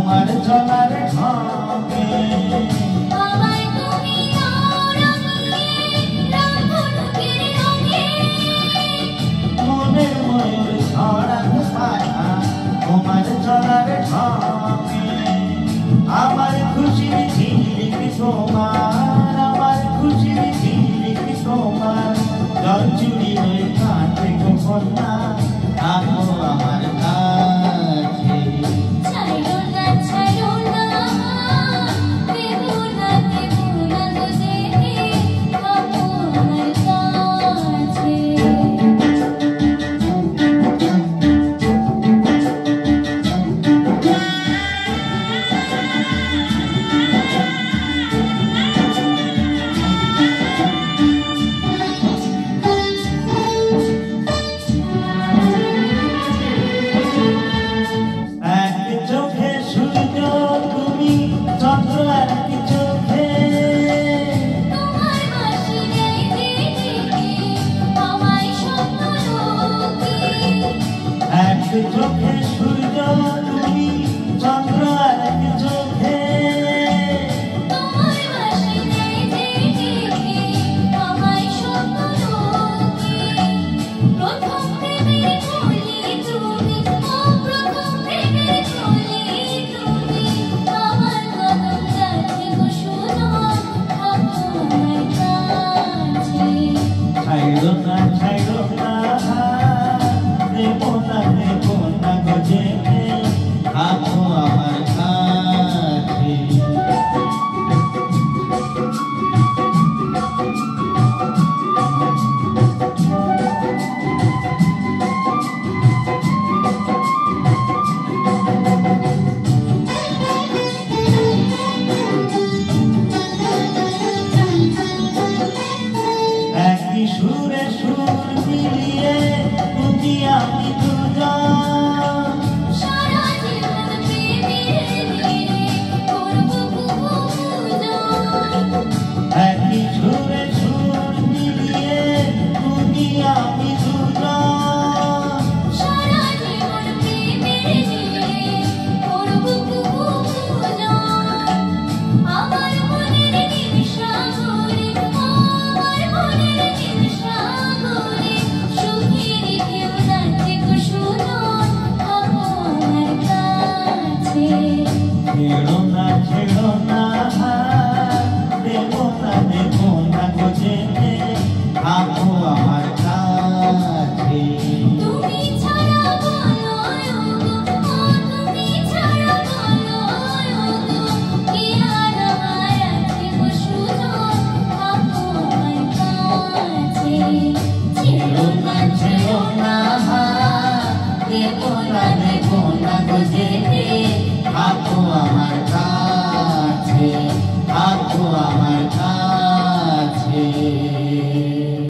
তোমার চলার ঢঙে আমায় তুমি মনের ময়ূর ছড়ানো পাখা তোমার চলার ঢঙে আমার খুশির ঝিলিক তোমার আমার খুশির ঝিলিক তোমার জল চুরি হয়ে কাঁদে গো কন্যা থাকো আমার কাছে চোখে সূর্য তুমি চন্দ্র আর এক চোখে তোমার বাঁশি দেখে আমায় স্বপ্ন লোকে প্রথম প্রেমের কলি তুমি ও প্রথম প্রেমের কলি তুমি আমার কদম যাচ্ছে গো সুজন থাকো আমার কাছে ছাইড়ো না দেবো না গো যেতে থাকো আমার কাছে একই সুরে